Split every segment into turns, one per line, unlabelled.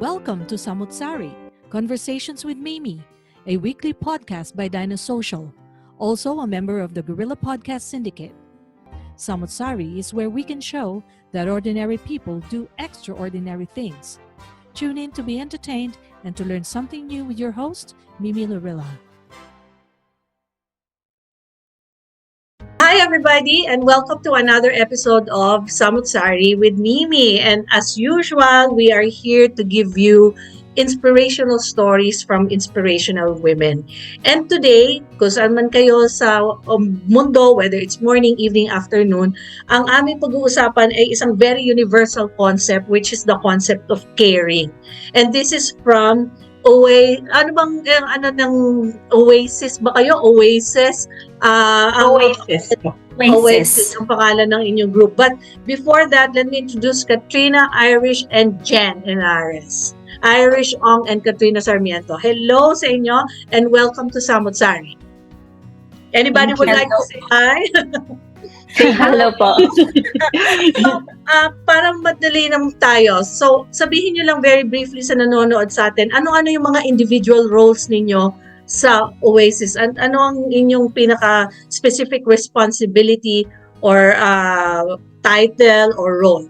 Welcome to Samut Sari, Conversations with Mimi, a weekly podcast by Dinah Social, also a member of the Guerrilla Podcast Syndicate. Samut Sari is where we can show that ordinary people do extraordinary things. Tune in to be entertained and to learn something new with your host, Mimi Lorilla.
Hi everybody and welcome to another episode of Samut Sari with Mimi. And as usual, we are here to give you inspirational stories from inspirational women. And today, kung saan man kayo sa mundo, whether it's morning, evening, afternoon, ang aming pag-uusapan ay isang very universal concept, which is the concept of caring. And this is from OASES ba kayo? OASES? OASES ang pangalan ng inyong group. But before that, let me introduce Katrina, Irish, and Jen Enares. Irish Ong and Katrina Sarmiento. Hello sa inyo and welcome to Samut Sari. Anybody would like to say hi?
Hello po.
So, parang madali naman tayo. So, sabihin nyo lang very briefly sa nanonood sa atin, ano-ano yung mga individual roles ninyo sa OASES? Ano ang inyong pinaka-specific responsibility or title or role?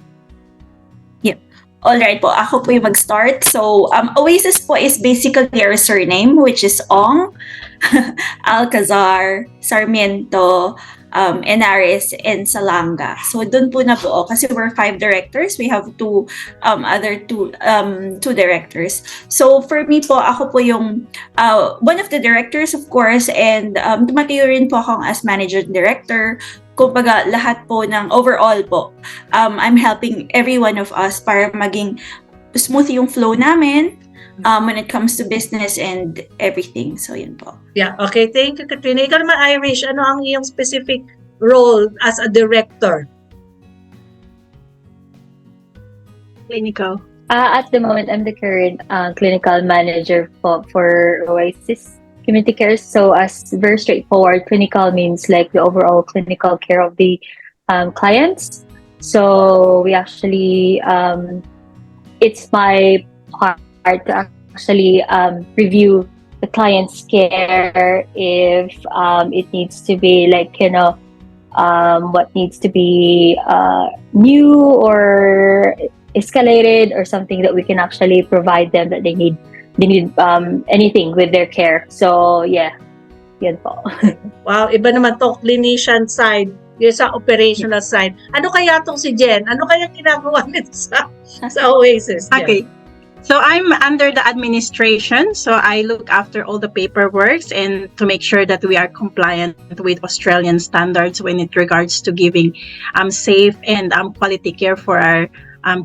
Yep. Alright po, ako po yung mag-start. So, OASES po is basically our surname, which is Ong, Alcazar, Sarmiento, Enares and Salanga. So doon po na po kasi we're 5 directors. We have two directors. So for me po, ako po yung one of the directors of course, and tumatayo rin po akong as manager and director. Kumbaga lahat po ng overall po. I'm helping every one of us para maging smooth yung flow namin. When it comes to business and everything. So, yun po.
Yeah, okay. Thank you, Katrina. Ikaw naman, Irish, ano ang iyong specific role as a director?
Clinical.
At the moment, I'm the current clinical manager for OASES Community Carers. So, as very straightforward, clinical means like the overall clinical care of the clients. So, we actually, it's my part to actually review the client's care if it needs to be like, what needs to be new or escalated or something that we can actually provide them that they need anything with their care. So yeah, yun po.
Wow, iba naman to clinician side, yung sa operational side. Ano kaya tong si Jen? Ano kaya ginagawa nito sa OASES? Jen?
Okay. So I'm under the administration, so I look after all the paperwork and to make sure that we are compliant with Australian standards when it regards to giving safe and quality care for our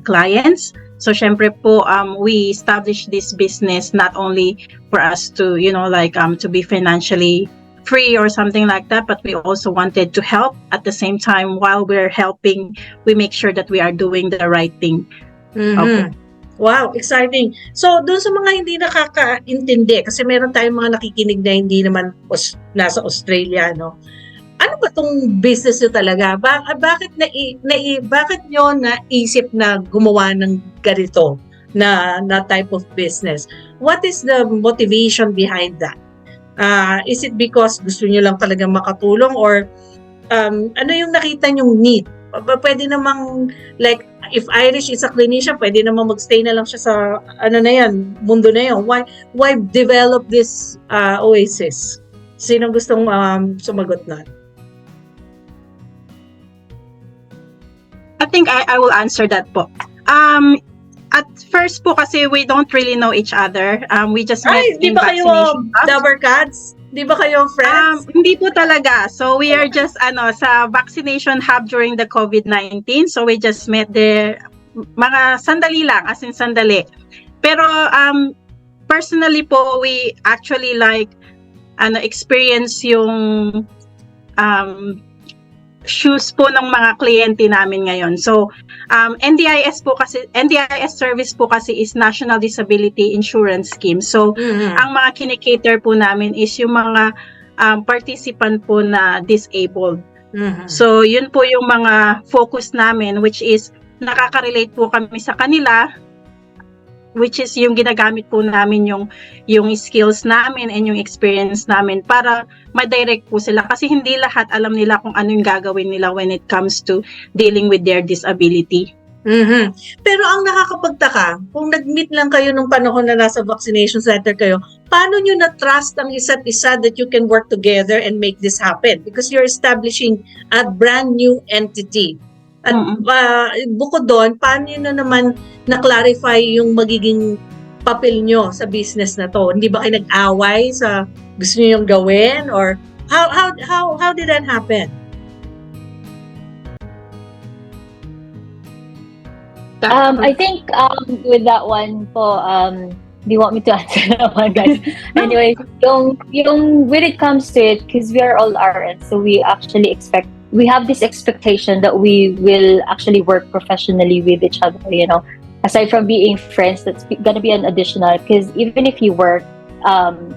clients. So syempre po we established this business not only for us to to be financially free or something like that, but we also wanted to help at the same time. While we're helping, we make sure that we are doing the right thing.
Mm-hmm. Okay. Wow, exciting. So, doon sa mga hindi nakakaintindi, kasi meron tayong mga nakikinig na hindi naman nasa Australia, no? Ano ba tong business nyo talaga? Bakit nyo naisip na gumawa ng ganito na type of business? What is the motivation behind that? Is it because gusto nyo lang talaga makatulong or ano yung nakita nyong need? Pwede namang, like, if Irish is a clinician, pwede namang magstay na lang siya sa, mundo na yan. Why develop this OASES? Sino gustong sumagot na?
I think I will answer that po. At first po kasi we don't really know each other. We just met in vaccination hubs.
Dabber cats? Di ba kayo friends?
Hindi po talaga. So we are just sa vaccination hub during the COVID-19. So we just met there mga sandali lang, as in sandali. Pero personally po, we actually experience yung shoes po ng mga kliyente namin ngayon. So NDIS service po kasi is National Disability Insurance Scheme. So ang mga kinikater po namin is yung mga participant po na disabled. So yun po yung mga focus namin, which is nakaka-relate po kami sa kanila which is yung ginagamit po namin yung skills namin and yung experience namin para ma-direct po sila, kasi hindi lahat alam nila kung ano yung gagawin nila when it comes to dealing with their disability.
Mhm. Pero ang nakakapagtaka, kung nag-meet lang kayo nung panahon na nasa vaccination center kayo, paano nyo na-trust ang isa't isa that you can work together and make this happen? Because you're establishing a brand new entity. At bukod doon, paano nyo naman na-clarify yung magiging papel nyo sa business na to? Hindi ba kayo nag-away sa gusto nyo yung gawin? Or how did that happen?
I think with that one po, do you want me to answer that one, guys? Anyway, yung when it comes to it, because we are all RNs, so we have this expectation that we will actually work professionally with each other, you know. Aside from being friends, that's gonna be an additional, because even if you work,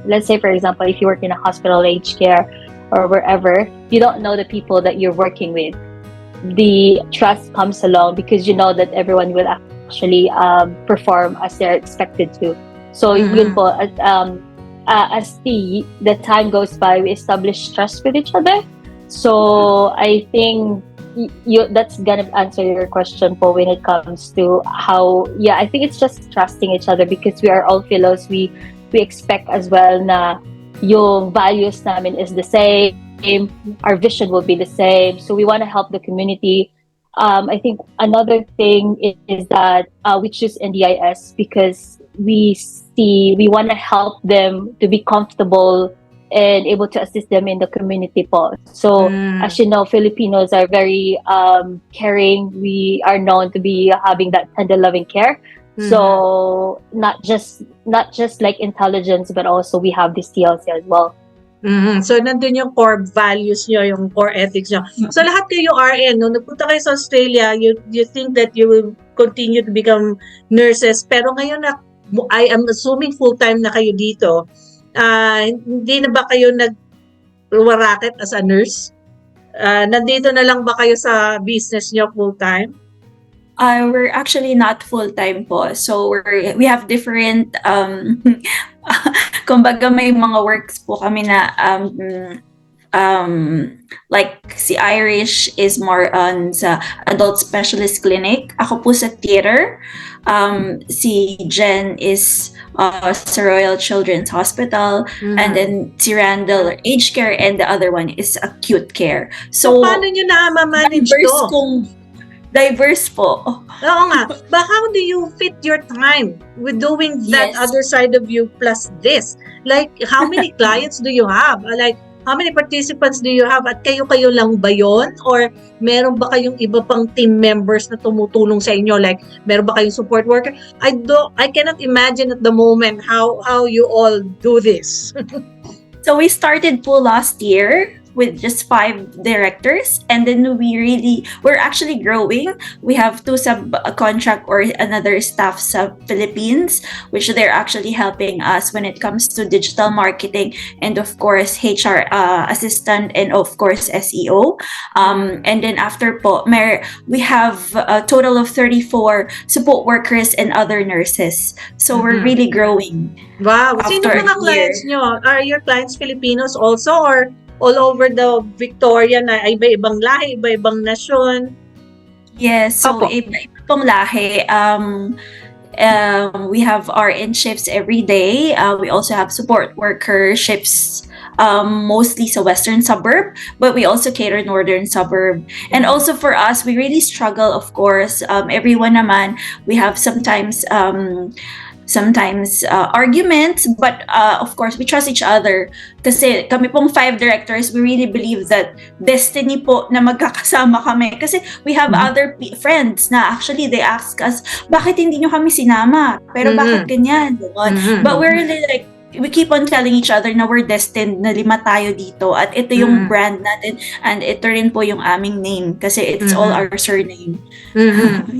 let's say for example, if you work in a hospital, aged care, or wherever, you don't know the people that you're working with. The trust comes along because you know that everyone will actually perform as they're expected to. So yun po, as the time goes by, we establish trust with each other. So I think that's gonna answer your question po when it comes to how, I think it's just trusting each other because we are all fellows. We expect as well na yung values namin is the same. Our vision will be the same, so we want to help the community. I think another thing is that we choose NDIS because we want to help them to be comfortable and able to assist them in the community po. So as you know, Filipinos are very caring. We are known to be having that tender loving care. So not just like intelligence, but also we have this TLC as well.
So, nandun yung core values nyo, yung core ethics nyo. So, lahat kayo RN, nung nagpunta kayo sa Australia, you think that you will continue to become nurses. Pero ngayon, I am assuming full-time na kayo dito. Hindi na ba kayo nag-racket as a nurse? Nandito na lang ba kayo sa business nyo full-time?
We're actually not full-time po. So we have different kumbaga may mga works po kami na like si Irish is more on sa adult specialist clinic. Ako po sa theater. Si Jen is sa Royal Children's Hospital, and then si Randall aged care, and the other one is acute care.
So paano nyo na-manage to?
Diverse po.
Oo nga. But how do you fit your time with doing that other side of you plus this? Like, how many clients do you have? Like, how many participants do you have? At kayo-kayo lang ba yun? Or meron ba kayong iba pang team members na tumutulong sa inyo? Like, meron ba kayong support worker? I cannot imagine at the moment how you all do this.
So we started po last year with just 5 directors, and then we're actually growing. We have 2 subcontract or another staff sa Philippines, which they're actually helping us when it comes to digital marketing, and of course HR assistant, and of course SEO. And then after po, we have a total of 34 support workers and other nurses. So we're really growing.
Wow. Sino mga clients nyo? Are your clients Filipinos also, or all over the Victoria na iba-ibang lahi, iba-ibang nasyon?
Yes, so iba-ibang lahi. We have RN shifts every day. We also have support worker shifts, mostly sa western suburb, but we also cater northern suburb. And also for us, we really struggle, of course. Everyone naman, we have sometimes arguments, but of course we trust each other kasi kami pong 5 directors, we really believe that destiny po na magkakasama kami kasi we have other friends na actually they ask us, bakit hindi nyo kami sinama, pero bakit ganyan, but we're really like, we keep on telling each other na we're destined na 5 tayo dito at ito yung brand natin, and ito rin po yung aming name kasi it's all our surname.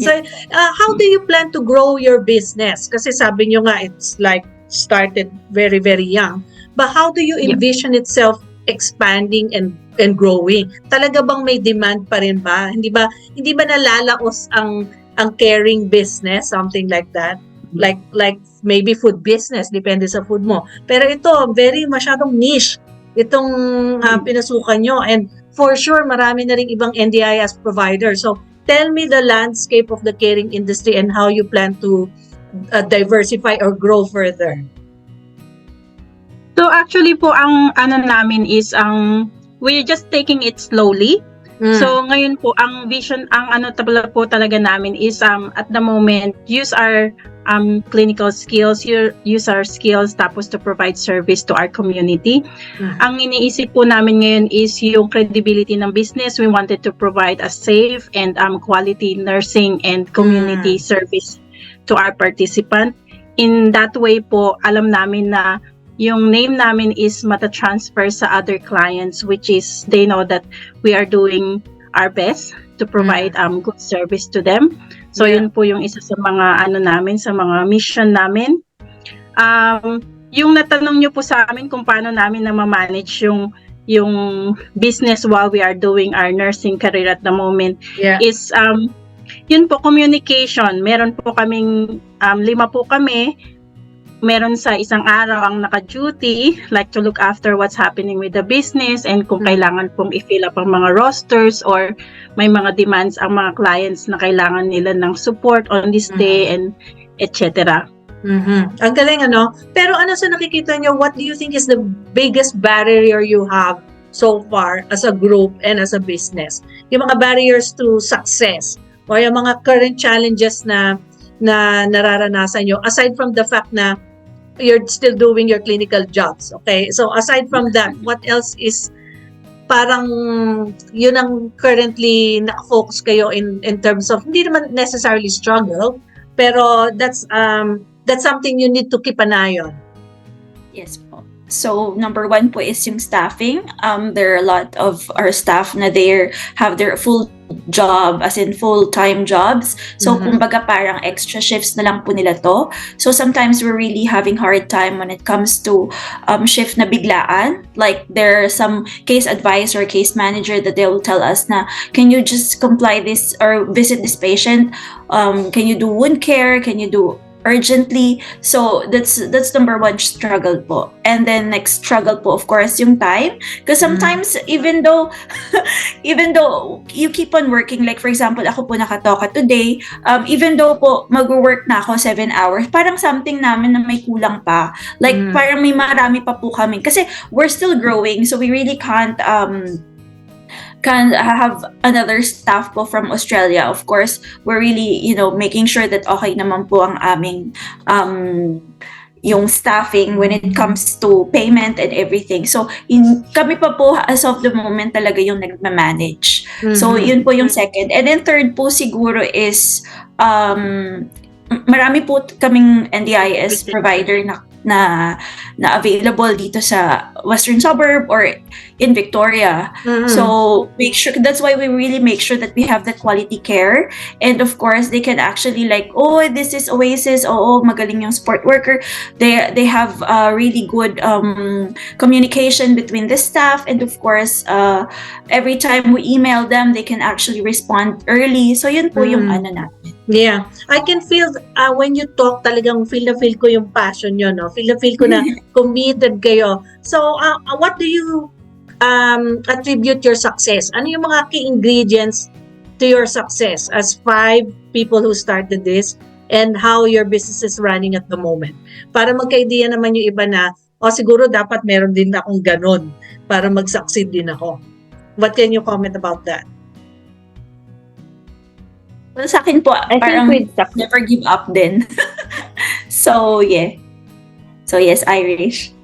So, how do you plan to grow your business? Kasi sabi nyo nga, it's like started very, very young. But how do you envision itself expanding and growing? Talaga bang may demand pa rin ba? Hindi ba nalalaos ang caring business, something like that? like maybe food business, depende sa food mo. Pero ito, very masyadong niche itong pinasukan nyo. And for sure, marami na rin ibang NDIS provider. So, tell me the landscape of the caring industry and how you plan to diversify or grow further.
So actually po, ang ano namin is we're just taking it slowly. So ngayon po ang vision, ang ano po talaga namin is at the moment use our clinical skills, use our skills tapos to provide service to our community. Ang iniisip po namin ngayon is yung credibility ng business. We wanted to provide a safe and quality nursing and community service to our participant. In that way po, alam namin na yung name namin is mata-transfer sa other clients, which is they know that we are doing our best to provide good service to them. So yun po yung isa sa mga ano namin, sa mga mission namin. Yung natanong nyo po sa amin kung paano namin na ma-manage yung business while we are doing our nursing career at the moment is yun po, communication. Meron po kaming 5 po kami. Meron sa isang araw ang naka-duty, like to look after what's happening with the business and kung kailangan pong i-fill up ang mga rosters or may mga demands ang mga clients na kailangan nila ng support on this day and etc.
Ang galing, ano? Pero ano sa nakikita nyo, what do you think is the biggest barrier you have so far as a group and as a business? Yung mga barriers to success or yung mga current challenges na nararanasan nyo, aside from the fact na you're still doing your clinical jobs, okay? So aside from that, what else is parang yun ang currently nakafocus kayo in terms of, hindi naman necessarily struggle, pero that's something you need to keep an eye on.
Yes po. So, number 1 po is yung staffing. There are a lot of our staff na have their full job, as in full-time jobs. So, kumbaga parang extra shifts na lang po nila to. So, sometimes we're really having hard time when it comes to shift na biglaan. Like, there are some case advisor, case manager that they will tell us na, can you just comply this or visit this patient? Can you do wound care? Can you do urgently? So that's number 1 struggle po. And then next struggle po, of course, yung time, because sometimes even though you keep on working, like for example ako po nakatoka today, even though po mag-work na ako 7 hours, parang something namin na may kulang pa, like parang may marami pa po kami kasi we're still growing, so we really can't have another staff po from Australia. Of course, we're really, making sure that okay naman po ang aming yung staffing when it comes to payment and everything. So, kami pa po as of the moment talaga yung nagma-manage. So, yun po yung second. And then third po siguro is marami po kaming NDIS provider na available dito sa Western Suburb or in Victoria. So that's why we really make sure that we have the quality care, and of course they can actually like, oh, this is OASES, magaling yung support worker. They have really good communication between the staff, and of course every time we email them they can actually respond early. So yun po yung ano natin.
Yeah, I can feel when you talk, talagang feel ko yung passion nyo, no? Feel ko na committed kayo. So, what do you attribute your success? Ano yung mga key ingredients to your success as 5 people who started this and how your business is running at the moment? Para magka-idea naman yung iba na, siguro dapat meron din akong ganun para mag-succeed din ako. What can you comment about that?
Well, sa akin po, parang never give up din. So, yeah. So, yes, Irish.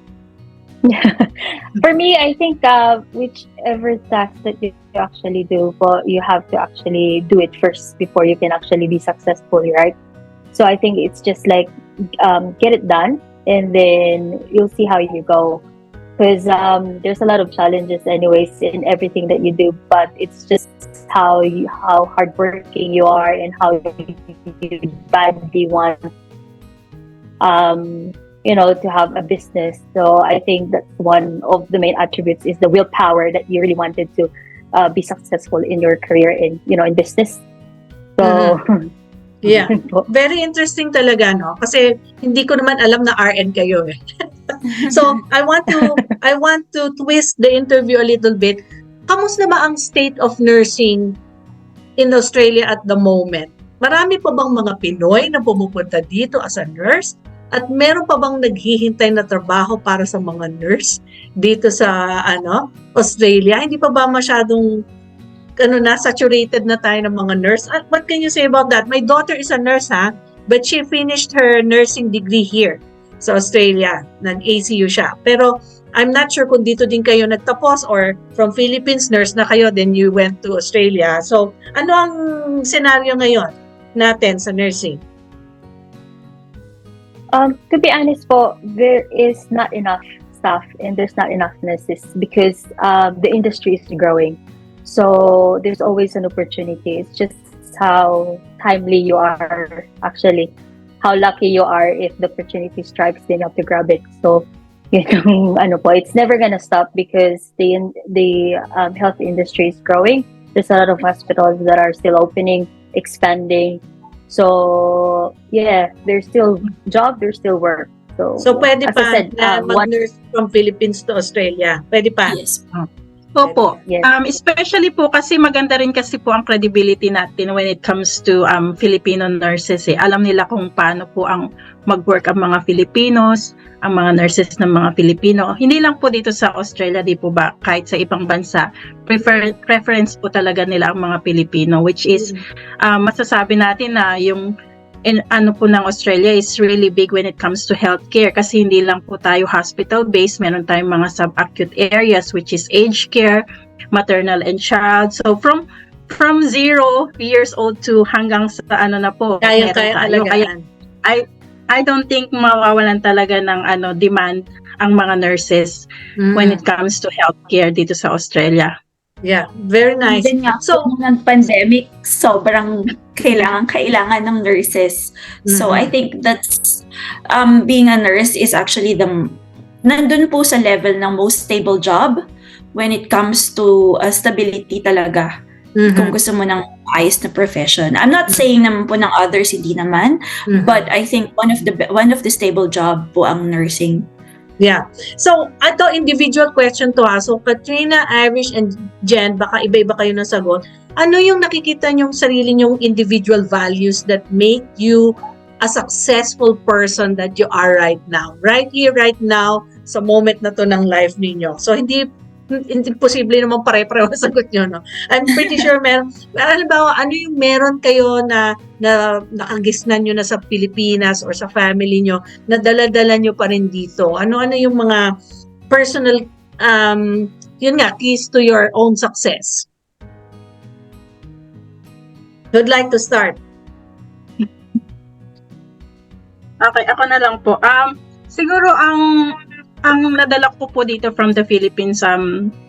For me, I think whichever task that you actually do, you have to actually do it first before you can actually be successful, right? So, I think it's just like get it done, and then you'll see how you go. Because there's a lot of challenges anyways in everything that you do, but it's just how hardworking you are and how you badly want to have a business. So I think that's one of the main attributes is the willpower that you really wanted to be successful in your career in business. So
Yeah. Very interesting talaga, no? Kasi hindi ko naman alam na RN kayo eh. So, I want to twist the interview a little bit. Kamusta ba ang state of nursing in Australia at the moment? Marami pa bang mga Pinoy na pumupunta dito as a nurse? At meron pa bang naghihintay na trabaho para sa mga nurse dito sa Australia? Hindi pa ba masyadong saturated na tayo ng mga nurse? What can you say about that? My daughter is a nurse, but she finished her nursing degree here sa Australia. Nag-ACU siya. Pero I'm not sure kung dito din kayo nagtapos or from Philippines, nurse na kayo, then you went to Australia. So, ano ang senaryo ngayon natin sa nursing?
To be honest po, there is not enough staff and there's not enough nurses because the industry is growing. So there's always an opportunity. It's just how timely you are, actually. How lucky you are if the opportunity strikes, then you have to grab it. So, it's never gonna stop because the health industry is growing. There's a lot of hospitals that are still opening, expanding. So, yeah, there's still job, there's still work. So
pwede
as
pa
I said,
na mag-nurse from Philippines to Australia? Pwede pa?
Yes.
Opo.
Yes.
Especially po kasi maganda rin kasi po ang credibility natin when it comes to Filipino nurses. Alam nila kung paano po ang mag-work ang mga Filipinos, ang mga nurses ng mga Filipino. Hindi lang po dito sa Australia, di po ba? Kahit sa ibang bansa, preference po talaga nila ang mga Pilipino, which is masasabi natin na yung po ng Australia is really big when it comes to healthcare kasi hindi lang po tayo hospital-based, meron tayong mga sub-acute areas which is aged care, maternal and child. So from 0 years old to hanggang sa na po.
Kaya alagaan.
I don't think mawawalan talaga ng demand ang mga nurses when it comes to healthcare dito sa Australia.
Yeah, very nice.
Then nga, so, nung pandemic, sobrang kailangan ng nurses. So, I think that's, being a nurse is actually nandun po sa level ng most stable job when it comes to stability talaga. Kung gusto mo ng ayos na profession. I'm not saying naman po ng others, hindi naman. But I think one of the stable job po ang nursing.
Yeah. So, ito individual question to So, Katrina, Irish, and Jen, baka iba-iba kayo ng sagot. Ano yung nakikita nyong sarili nyong individual values that make you a successful person that you are right now? Right here, right now, sa moment na to ng life ninyo. So, hindi posible naman pare-pareho ang sagot nyo, no? I'm pretty sure meron. Halimbawa, ano yung meron kayo na nakagisnan nyo na sa Pilipinas or sa family nyo, na dala-dala nyo pa rin dito? Ano yung mga personal, keys to your own success? Who'd like to start?
Okay, ako na lang po. Siguro ang nadala ko po dito from the Philippines,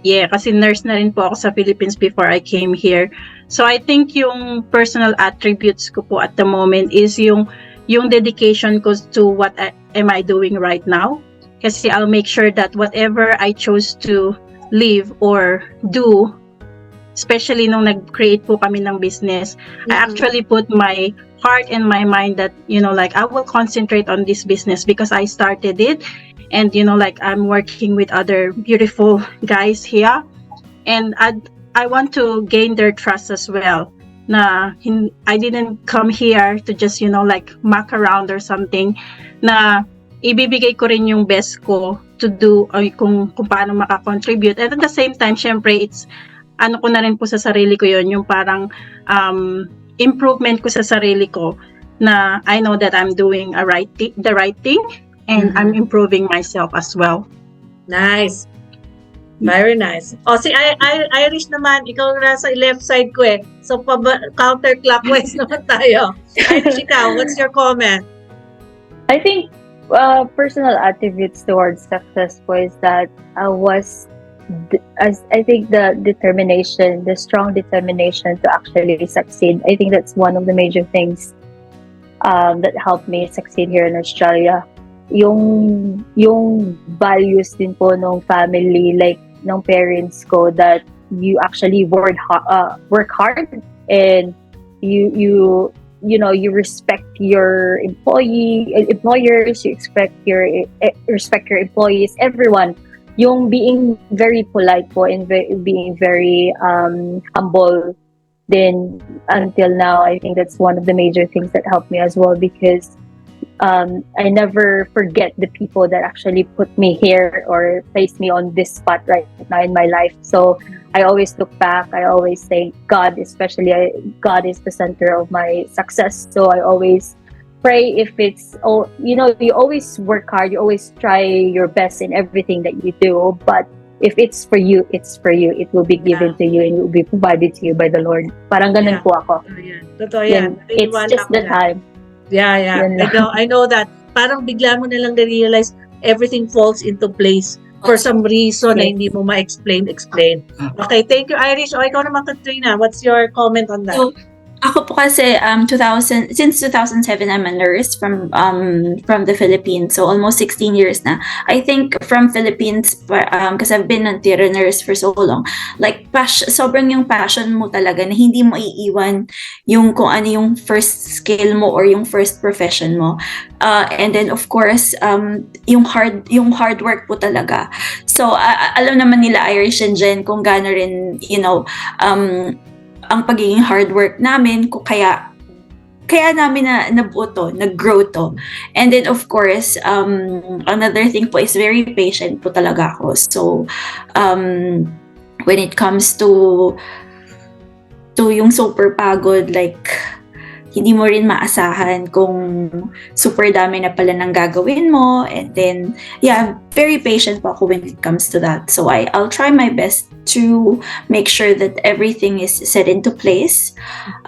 kasi nurse na rin po ako sa Philippines before I came here. So I think yung personal attributes ko po at the moment is yung dedication ko to what am I doing right now. Kasi I'll make sure that whatever I chose to live or do, especially nung nag-create po kami ng business, I actually put my heart and my mind that, I will concentrate on this business because I started it. And I'm working with other beautiful guys here, and I want to gain their trust as well. I didn't come here to just muck around or something. Na ibibigay ko rin yung best ko to do kung paano makakontribute. And at the same time, syempre it's ko na rin po sa sarili ko yun, yung parang improvement ko sa sarili ko na I know that I'm doing the right thing. And I'm improving myself as well.
Nice. Very nice. Si Irish naman, ikaw nasa left side ko eh. So, counterclockwise naman tayo. Irish, ikaw, what's your comment?
I think personal attributes towards success was that I think the determination, the strong determination to actually succeed. I think that's one of the major things that helped me succeed here in Australia. Yung values din po ng family, like ng parents ko, that you actually work hard and you you respect your employers, you respect your employees, everyone. Yung being very polite po and being very humble. Then until now, I think that's one of the major things that helped me as well, because I never forget the people that actually put me here or placed me on this spot right now in my life. So I always look back. I always say God, especially God is the center of my success. So I always pray. If it's you always work hard. You always try your best in everything that you do. But if it's for you, it's for you. It will be given to you and it will be provided to you by the Lord. Parang ganun po ako.
Totoo yan.
It's just the time.
Yeah. I know that. Parang bigla mo na lang na-realize everything falls into place for some reason na hindi mo ma-explain. Okay, thank you, Irish. O, ikaw naman, Katrina. What's your comment on that?
So, ako po kasi since 2007 I'm a nurse from the Philippines, so almost 16 years na. I think from Philippines kasi I've been a theater nurse for so long, like sobrang yung passion mo talaga na hindi mo iiwan yung kung ano yung first skill mo or yung first profession mo, and then of course yung hard work po talaga. So alam naman nila Irish and Jen kung gaano rin ang pagiging hard work namin, kaya namin nabuo to, nag-grow to. And then of course, another thing po is very patient po talaga ako. So, when it comes to yung super pagod, like, hindi mo rin maasahan kung super dami na pala nang gagawin mo. And then, very patient po ako when it comes to that. So I'll try my best to make sure that everything is set into place.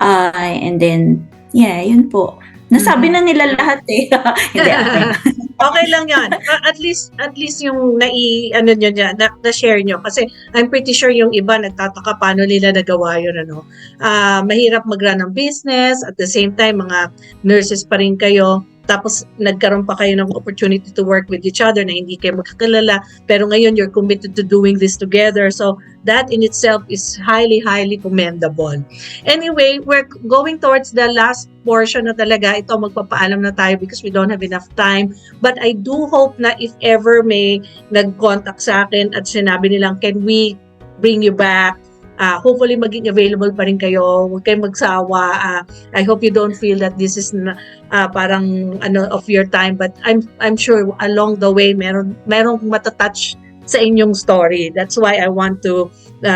And then, yun po. Nasabi na nila lahat eh. Hindi,
okay lang yan. At least yung na-share nyo. Kasi I'm pretty sure yung iba nagtataka paano nila nagawa yun. Mahirap mag-run ng business. At the same time, mga nurses pa rin kayo. Tapos nagkaroon pa kayo ng opportunity to work with each other na hindi kayo magkakilala. Pero ngayon, you're committed to doing this together. So that in itself is highly, highly commendable. Anyway, we're going towards the last portion na talaga. Ito, magpapaalam na tayo because we don't have enough time. But I do hope na if ever may nag-contact sa akin at sinabi nilang, can we bring you back? Hopefully maging available pa rin kayo. Huwag kayong magsawa. I hope you don't feel that this is parang of your time, but I'm sure along the way merong matatouch sa inyong story. That's why I want to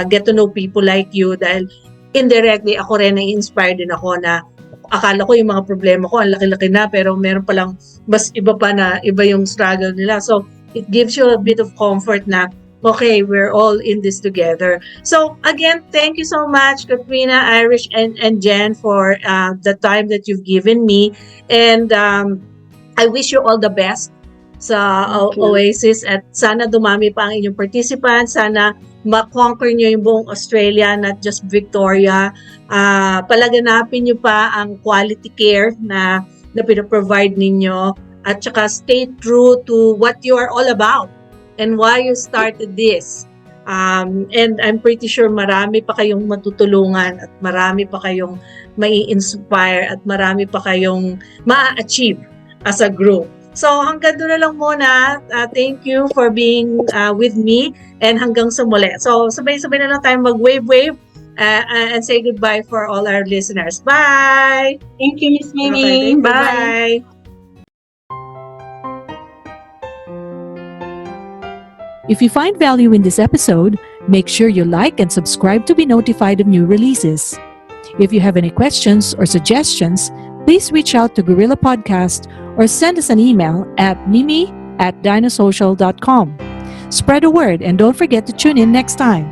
get to know people like you, dahil indirectly ako rin na-inspired din ako na akala ko yung mga problema ko ang laki-laki na, pero meron palang mas iba pa na iba yung struggle nila. So it gives you a bit of comfort na okay, we're all in this together. So again, thank you so much, Katrina, Irish, and Jen for the time that you've given me. And I wish you all the best sa OASES, at sana dumami pa ang inyong participants. Sana ma-conquer nyo yung buong Australia, not just Victoria. Palaganapin nyo pa ang quality care na pinaprovide ninyo. At saka stay true to what you are all about and why you started this. And I'm pretty sure marami pa kayong matutulungan at marami pa kayong mai-inspire at marami pa kayong ma-achieve as a group. So hanggang doon na lang muna. Thank you for being with me, and hanggang sa muli. So sabay-sabay na lang tayo mag-wave and say goodbye for all our listeners. Bye!
Thank you, Miss Mimi.
Okay,
Bye.
Bye!
If you find value in this episode, make sure you like and subscribe to be notified of new releases. If you have any questions or suggestions, please reach out to Gorilla Podcast or send us an email at mimi@dinasocial.com. Spread the word and don't forget to tune in next time.